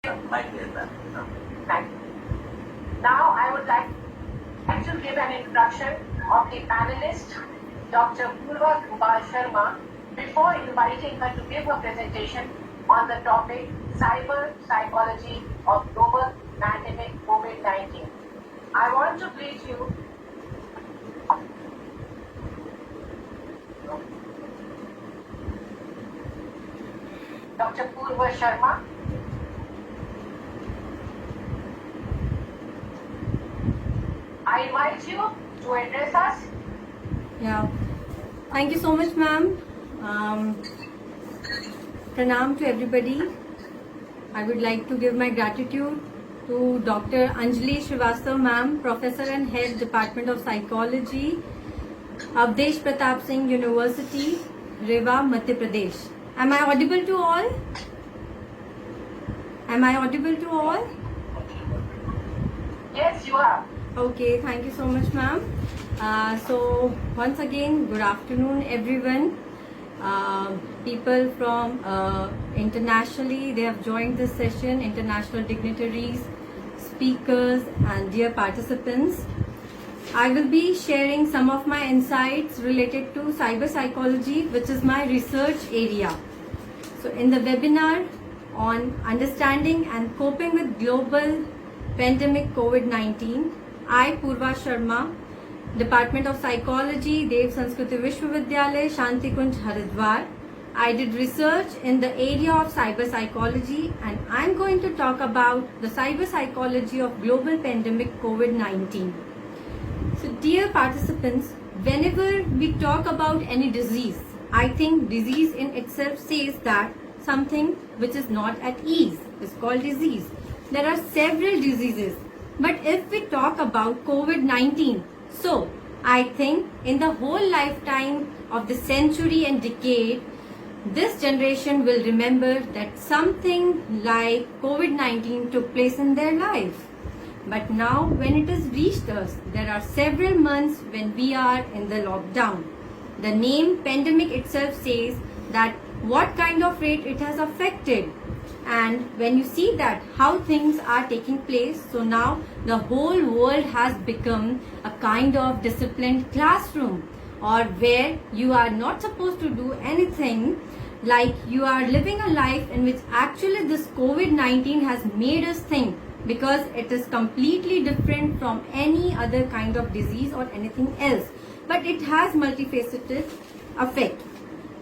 Like that. Thank you. Now I would like to give an introduction of the panelist, Dr. Purva Gopal Sharma, before inviting her to give a presentation on the topic Cyber Psychology of Global Pandemic COVID-19. I want to please you Dr. Purva Sharma. I invite you to address us. Yeah. Thank you so much, ma'am. Pranam to everybody. I would like to give my gratitude to Dr. Anjali Srivastav, ma'am, Professor and Head, Department of Psychology, Avdesh Pratap Singh University, Rewa, Madhya Pradesh. Am I audible to all? Am I audible to all? Yes, you are. Okay, thank you so much, ma'am. So once again, good afternoon, everyone. People from internationally, they have joined this session, international dignitaries, speakers, and dear participants. I will be sharing some of my insights related to cyber psychology, which is my research area. So in the webinar on understanding and coping with global pandemic COVID-19, I, Purva Sharma, Department of Psychology, Dev Sanskriti Vishwavidyalaya, Shanti Kunj, Haridwar. I did research in the area of cyber psychology, and I'm going to talk about the cyber psychology of global pandemic COVID-19. So dear participants, whenever we talk about any disease, I think disease in itself says that something which is not at ease is called disease. There are several diseases, but if we talk about COVID-19, so I think in the whole lifetime of the century and decade, this generation will remember that something like COVID-19 took place in their life. But now when it has reached us, there are several months when we are in the lockdown. The name pandemic itself says that what kind of rate it has affected. And when you see that how things are taking place, so now the whole world has become a kind of disciplined classroom, or where you are not supposed to do anything, like you are living a life in which actually this COVID-19 has made us think, because it is completely different from any other kind of disease or anything else. But it has multifaceted effect.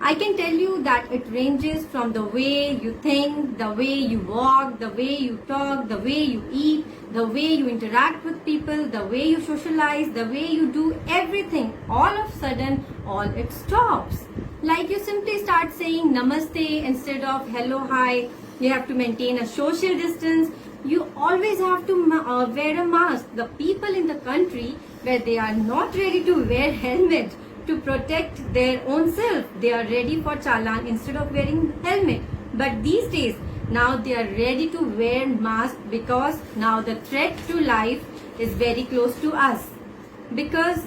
I can tell you that it ranges from the way you think, the way you walk, the way you talk, the way you eat, the way you interact with people, the way you socialize, the way you do everything. All of a sudden, all it stops. Like you simply start saying namaste instead of hello, hi. You have to maintain a social distance. You always have to wear a mask. The people in the country where they are not ready to wear helmet to protect their own self, they are ready for challan instead of wearing helmet. But these days, now they are ready to wear mask because now the threat to life is very close to us. Because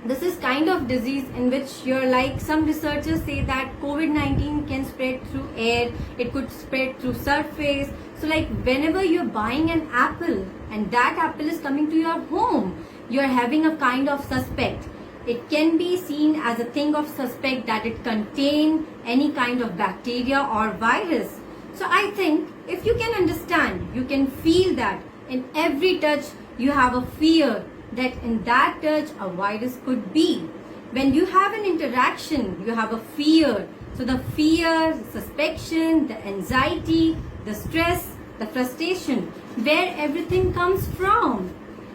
this is kind of disease in which you're like, some researchers say that COVID-19 can spread through air, it could spread through surface. So like whenever you're buying an apple and that apple is coming to your home, you're having a kind of suspect. It can be seen as a thing of suspect that it contain any kind of bacteria or virus. So I think if you can understand, you can feel that in every touch you have a fear that in that touch a virus could be. When you have an interaction, you have a fear. So the fear, the suspicion, the anxiety, the stress, the frustration, where everything comes from?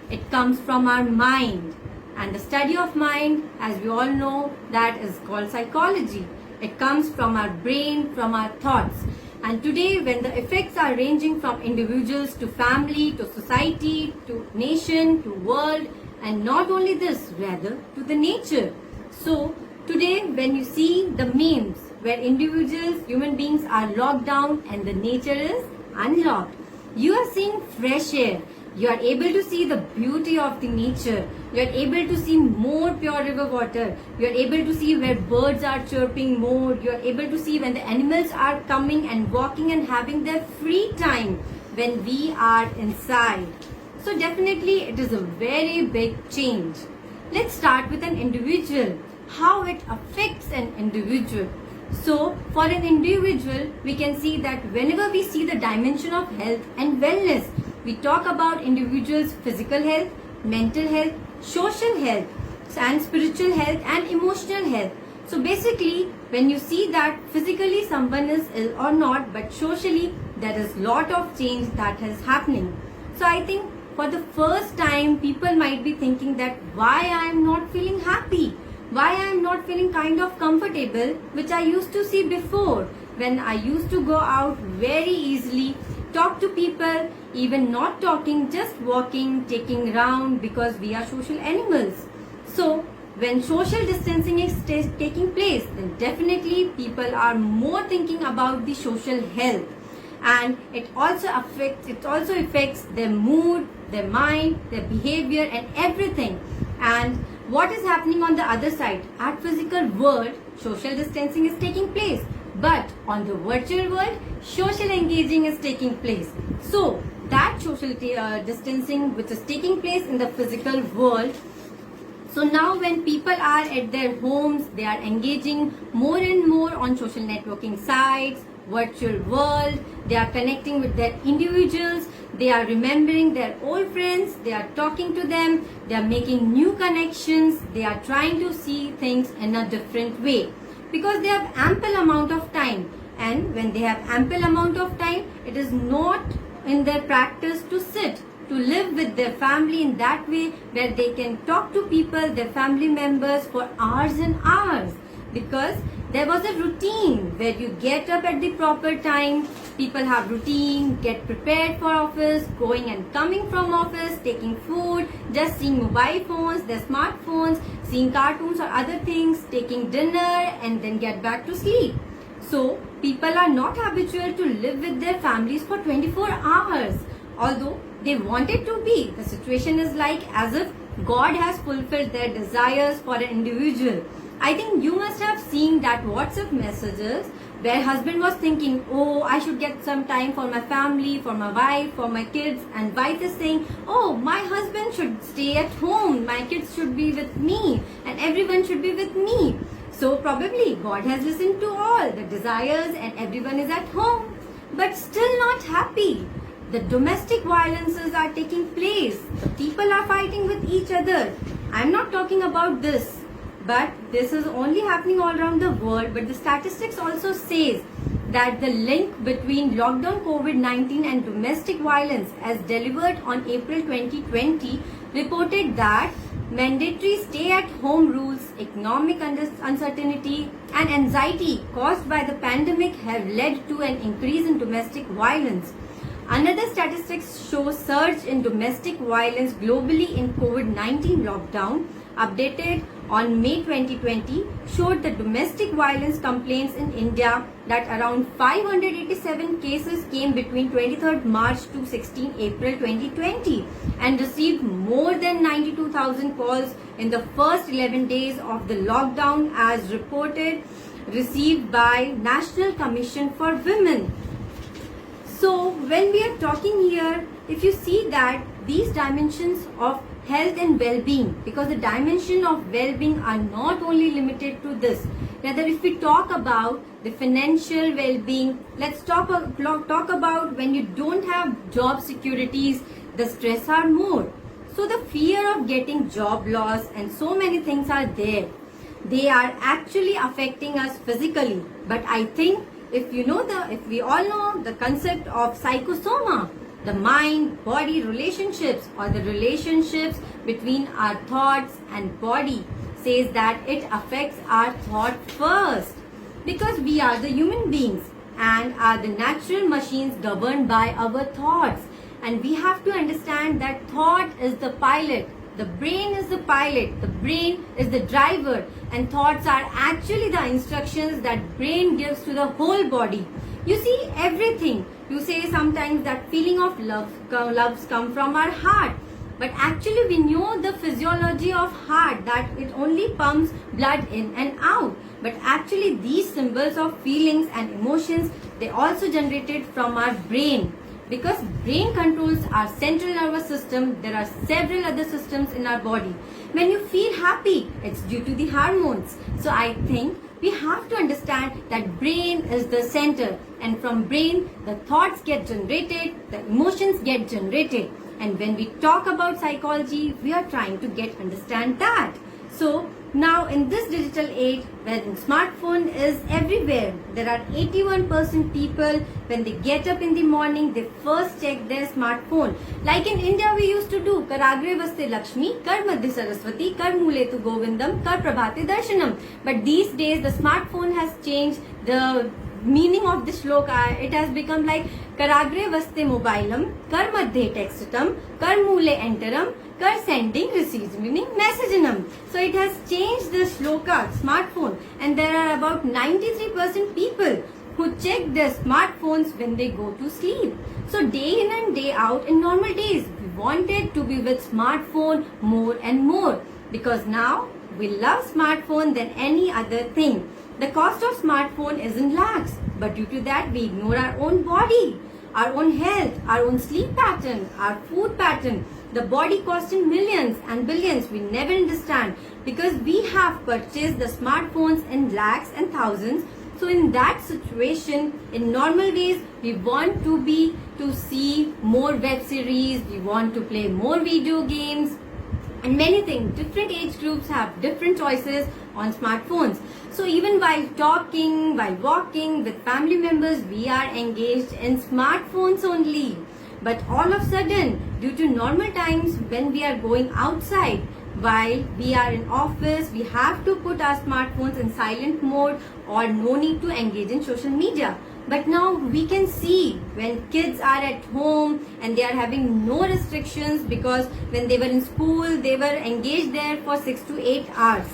It comes from our mind. And the study of mind, as we all know, that is called psychology. It comes from our brain, from our thoughts. And today, when the effects are ranging from individuals to family, to society, to nation, to world, and not only this, rather to the nature. So today, when you see the memes where individuals, human beings are locked down and the nature is unlocked, you are seeing fresh air. You are able to see the beauty of the nature. You are able to see more pure river water. You are able to see where birds are chirping more. You are able to see when the animals are coming and walking and having their free time. when we are inside. So definitely it is a very big change. Let's start with an individual, how it affects an individual. So for an individual, we can see that whenever we see the dimension of health and wellness, we talk about individuals' physical health, mental health, social health, and spiritual health and emotional health. So basically, when you see that physically someone is ill or not, but socially there is lot of change that is happening. So I think for the first time, people might be thinking that why I am not feeling happy, why I am not feeling kind of comfortable, which I used to see before when I used to go out very easily, talk to people, even not talking, just walking, taking round, because we are social animals. So when social distancing is taking place, then definitely people are more thinking about the social health, and it also affects their mood, their mind, their behavior and everything. And what is happening on the other side? At physical world, social distancing is taking place, but on the virtual world, social engaging is taking place. So that social distancing which is taking place in the physical world, so now when people are at their homes, they are engaging more and more on social networking sites, virtual world, they are connecting with their individuals, they are remembering their old friends, they are talking to them, they are making new connections, they are trying to see things in a different way because they have ample amount of time. And when they have ample amount of time, it is not in their practice to sit, to live with their family in that way where they can talk to people, their family members for hours and hours, because there was a routine where you get up at the proper time, people have routine, get prepared for office, going and coming from office, taking food, just seeing mobile phones, their smartphones, seeing cartoons or other things, taking dinner and then get back to sleep. So people are not habitual to live with their families for 24 hours. Although they wanted to be, the situation is like as if God has fulfilled their desires for an individual. I think you must have seen that WhatsApp messages where husband was thinking, oh, I should get some time for my family, for my wife, for my kids, and wife is saying, oh, my husband should stay at home, my kids should be with me, and everyone should be with me. So probably God has listened to all the desires and everyone is at home, but still not happy. The domestic violences are taking place. The people are fighting with each other. I'm not talking about this, but this is only happening all around the world. But the statistics also says that the link between lockdown COVID-19 and domestic violence, as delivered on April 2020, reported that mandatory stay-at-home rules, economic uncertainty and anxiety caused by the pandemic have led to an increase in domestic violence. Another statistics show surge in domestic violence globally in COVID-19 lockdown, updated on May 2020, showed the domestic violence complaints in India that around 587 cases came between 23rd March to 16 April 2020 and received more than 92,000 calls in the first 11 days of the lockdown, as reported received by National Commission for Women. So when we are talking here, if you see that these dimensions of health and well-being, because the dimension of well-being are not only limited to this. Rather, if we talk about the financial well-being, let's talk about when you don't have job securities, the stress are more. So the fear of getting job loss and so many things are there. They are actually affecting us physically. But I think if we all know the concept of psychosoma, the mind body relationships, or the relationships between our thoughts and body, says that it affects our thought first, because we are the human beings and are the natural machines governed by our thoughts, and we have to understand that thought is the pilot, the brain is the pilot, the brain is the driver, and thoughts are actually the instructions that brain gives to the whole body. You see everything. You say sometimes that feeling of loves come from our heart. But actually we know the physiology of heart, that it only pumps blood in and out. But actually these symbols of feelings and emotions, they also generated from our brain. Because brain controls our central nervous system, there are several other systems in our body. When you feel happy, it's due to the hormones. So I think we have to understand that brain is the center, and from brain the thoughts get generated, the emotions get generated. And when we talk about psychology, we are trying to understand that. So now in this digital age, wherein smartphone is everywhere, there are 81% people, when they get up in the morning, they first check their smartphone. Like in India, we used to do Karagre Vaste Lakshmi, Kar Madhya Saraswati, Kar Muletu Govindam, Kar Prabhate Darshanam. But these days, the smartphone has changed the meaning of this shloka. It has become like Karagre Vaste Mobilam, Kar Madhye Textam, Kar Mule Enteram, Kar Sending Receives, meaning Messaginam. So it has changed the shloka, smartphone, and there are about 93% people who check their smartphones when they go to sleep. So day in and day out, in normal days, we wanted to be with smartphone more and more, because now we love smartphone than any other thing. The cost of smartphone is in lakhs, but due to that we ignore our own body, our own health, our own sleep pattern, our food pattern. The body costs in millions and billions. We never understand, because we have purchased the smartphones in lakhs and thousands. So in that situation, in normal days, we want to see more web series, we want to play more video games, and many things. Different age groups have different choices on smartphones. So even while talking, while walking with family members, we are engaged in smartphones only. But all of a sudden, due to normal times, when we are going outside, while we are in office, we have to put our smartphones in silent mode, or no need to engage in social media. But now we can see when kids are at home and they are having no restrictions, because when they were in school, they were engaged there for 6 to 8 hours.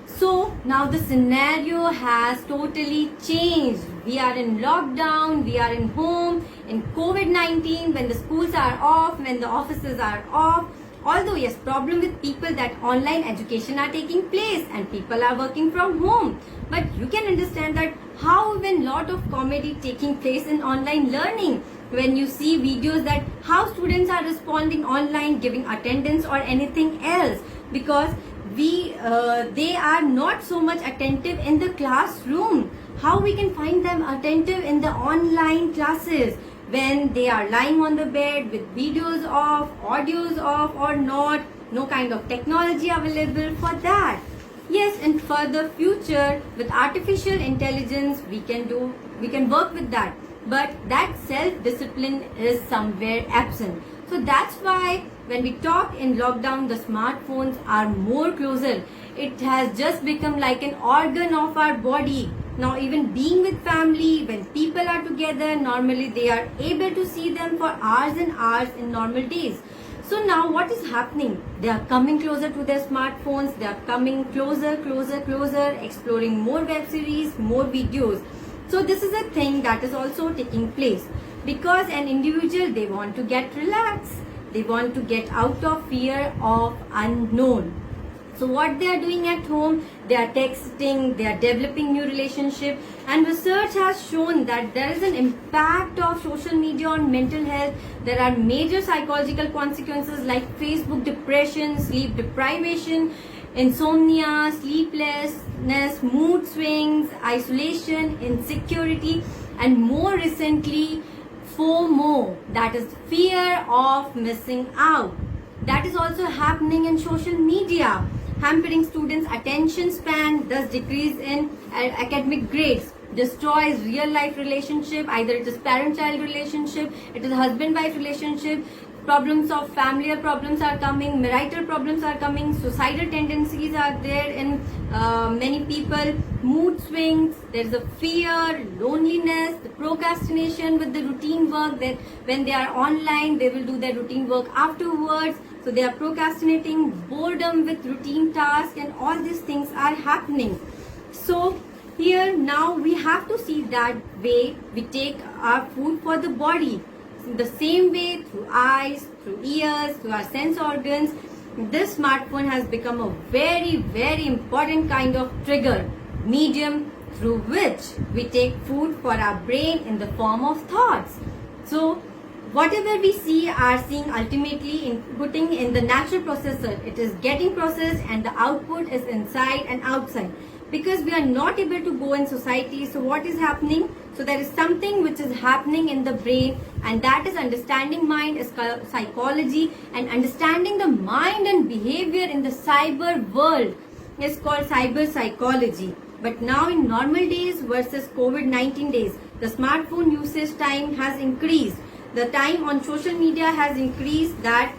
So now the scenario has totally changed. We are in lockdown, we are in home, in COVID-19, when the schools are off, when the offices are off. Although yes, problem with people that online education are taking place and people are working from home. But you can understand that how even lot of comedy taking place in online learning. When you see videos that how students are responding online, giving attendance or anything else, because they are not so much attentive in the classroom. How we can find them attentive in the online classes when they are lying on the bed with videos off, audios off or not, no kind of technology available for that. Yes, and for the future with artificial intelligence we can work with that, but that self-discipline is somewhere absent. So that's why when we talk in lockdown, the smartphones are more closer. It has just become like an organ of our body. Now even being with family, when people are together, normally they are able to see them for hours and hours in normal days. So now what is happening? They are coming closer to their smartphones, they are coming closer, exploring more web series, more videos. So this is a thing that is also taking place, because an individual, they want to get relaxed, they want to get out of fear of unknown. So what they are doing at home, they are texting, they are developing new relationship, and research has shown that there is an impact of social media on mental health. There are major psychological consequences like Facebook depression, sleep deprivation, insomnia, sleeplessness, mood swings, isolation, insecurity, and more recently FOMO, that is fear of missing out. That is also happening in social media, hampering students' attention span, thus decrease in academic grades, destroys real life relationship, either it is parent-child relationship, it is husband-wife relationship, problems of familiar problems are coming, marital problems are coming, suicidal tendencies are there in many people, mood swings, there is a fear, loneliness, the procrastination with the routine work, that when they are online, they will do their routine work afterwards. So they are procrastinating, boredom with routine tasks, and all these things are happening. So here now we have to see that way we take our food for the body. The same way through eyes, through ears, through our sense organs, this smartphone has become a very, very important kind of trigger, medium through which we take food for our brain in the form of thoughts. So whatever we see are seeing ultimately inputting in the natural processor. It is getting processed and the output is inside and outside. Because we are not able to go in society, so what is happening? So there is something which is happening in the brain, and that is understanding mind is psychology, and understanding the mind and behavior in the cyber world is called cyber psychology. But now in normal days versus COVID-19 days, the smartphone usage time has increased. The time on social media has increased. That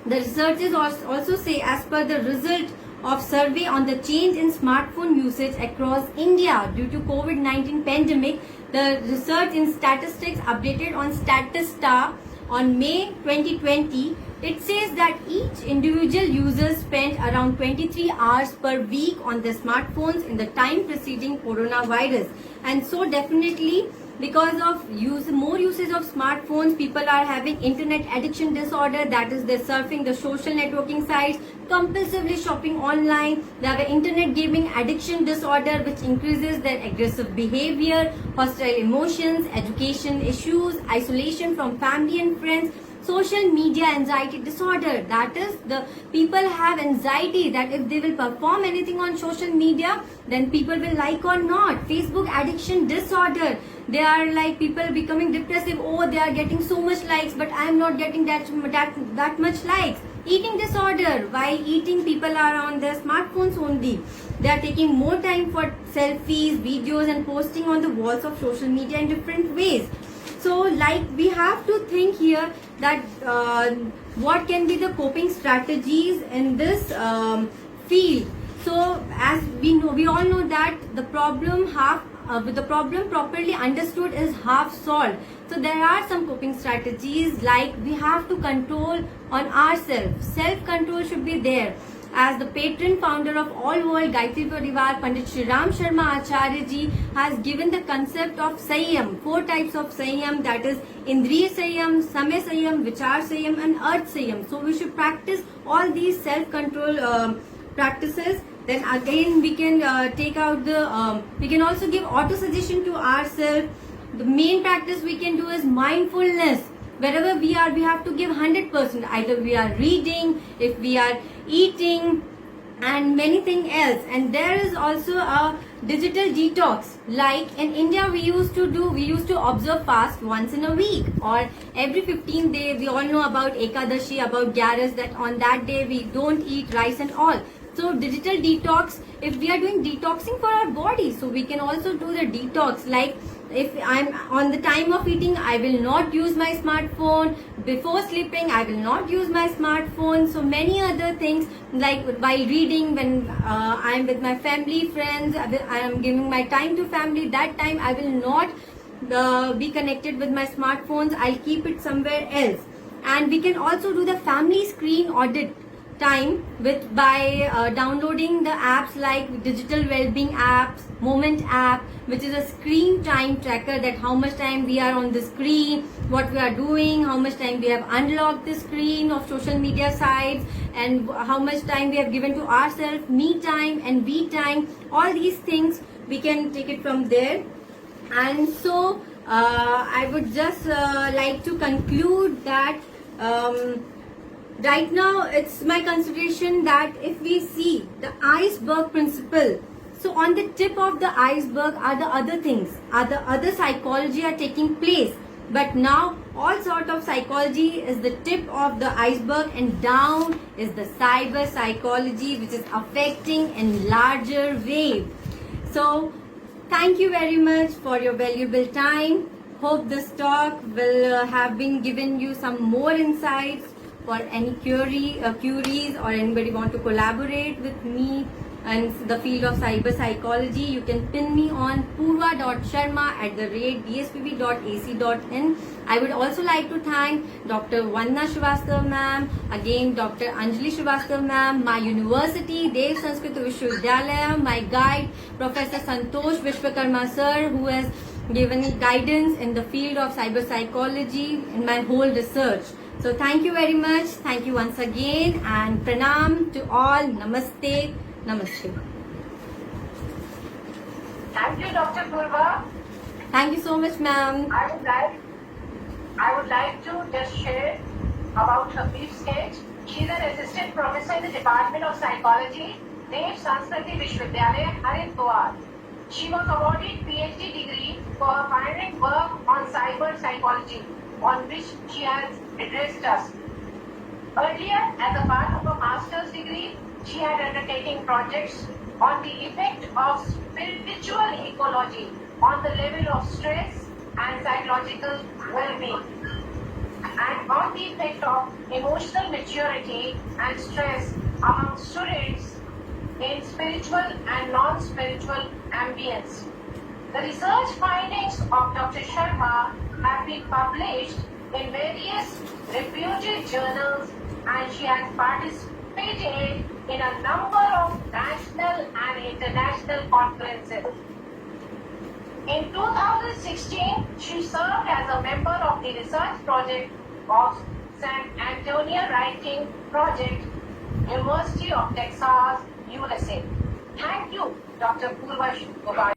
the researchers also say, as per the result of survey on the change in smartphone usage across India due to COVID-19 pandemic, the research in statistics updated on Statista on May 2020, it says that each individual user spent around 23 hours per week on their smartphones in the time preceding coronavirus. And so definitely, because of more usage of smartphones, people are having internet addiction disorder, that is they're surfing the social networking sites, compulsively shopping online. They have an internet gaming addiction disorder which increases their aggressive behavior, hostile emotions, education issues, isolation from family and friends, social media anxiety disorder. That is, the people have anxiety that if they will perform anything on social media, then people will like or not. Facebook addiction disorder. They are like people becoming depressive. Oh, they are getting so much likes, but I am not getting that much likes. Eating disorder. While eating, people are on their smartphones only. They are taking more time for selfies, videos, and posting on the walls of social media in different ways. So, like, we have to think here that what can be the coping strategies in this field. So, as we know, we all know that the problem properly understood is half solved. So there are some coping strategies, like we have to control on ourselves. Self-control should be there. As the patron founder of All World Gayatri Parivar, Pandit Shri Ram Sharma Acharya ji has given the concept of Sanyam, 4 types of Sanyam, that is Indriya Sanyam, Samay Sanyam, Vichar Sanyam and Arth Sanyam. So we should practice all these self-control practices. Then again we can take out the, we can also give auto-suggestion to ourselves. The main practice we can do is mindfulness. Wherever we are, we have to give 100%. Either we are reading, if we are eating, and many things else. And there is also a digital detox. Like in India, we used to observe fast once in a week or every 15 days. We all know about Ekadashi, about Gyaras, that on that day we don't eat rice and all. So digital detox, if we are doing detoxing for our body, so we can also do the detox. Like if I'm on the time of eating, I will not use my smartphone. Before sleeping, I will not use my smartphone. So many other things, like while reading, when I'm with my family, friends, I am giving my time to family. That time I will not be connected with my smartphones. I'll keep it somewhere else. And we can also do the family screen audit time by downloading the apps like digital well-being apps, Moment app, which is a screen time tracker, that how much time we are on the screen, what we are doing, how much time we have unlocked the screen of social media sites, and how much time we have given to ourselves, me time and we time. All these things we can take it from there. And so I would just like to conclude that right now, it's my consideration that if we see the iceberg principle, so on the tip of the iceberg are the other things, the other psychology are taking place. But now all sort of psychology is the tip of the iceberg, and down is the cyber psychology, which is affecting in larger way. So thank you very much for your valuable time. Hope this talk will have been given you some more insights. For any queries or anybody want to collaborate with me in the field of cyber psychology, you can pin me on purva.sharma@dspv.ac.in. I would also like to thank Dr. Vandana Srivastav ma'am, again Dr. Anjali Srivastav ma'am, my university, Dev Sanskrit Vishwavidyalaya, my guide Professor Santosh Vishwakarma sir, who has given guidance in the field of cyber psychology in my whole research. So thank you very much. Thank you once again, and pranam to all. Namaste. Namaste. Thank you, Dr. Purva. Thank you so much, ma'am. I would like to about her brief sketch. She is an assistant professor in the Department of Psychology, Dev Sanskriti Vishwavidyalaya, Haridwar. She was awarded PhD degree for her pioneering work on cyber psychology, on which she has addressed us. Earlier, as a part of a master's degree, she had undertaken projects on the effect of spiritual ecology on the level of stress and psychological well-being, and on the effect of emotional maturity and stress among students in spiritual and non-spiritual ambience. The research findings of Dr. Sharma have been published in various reputed journals, and she has participated in a number of national and international conferences. In 2016, she served as a member of the research project of San Antonio Writing Project, University of Texas, USA. Thank you, Dr. Purva Gopal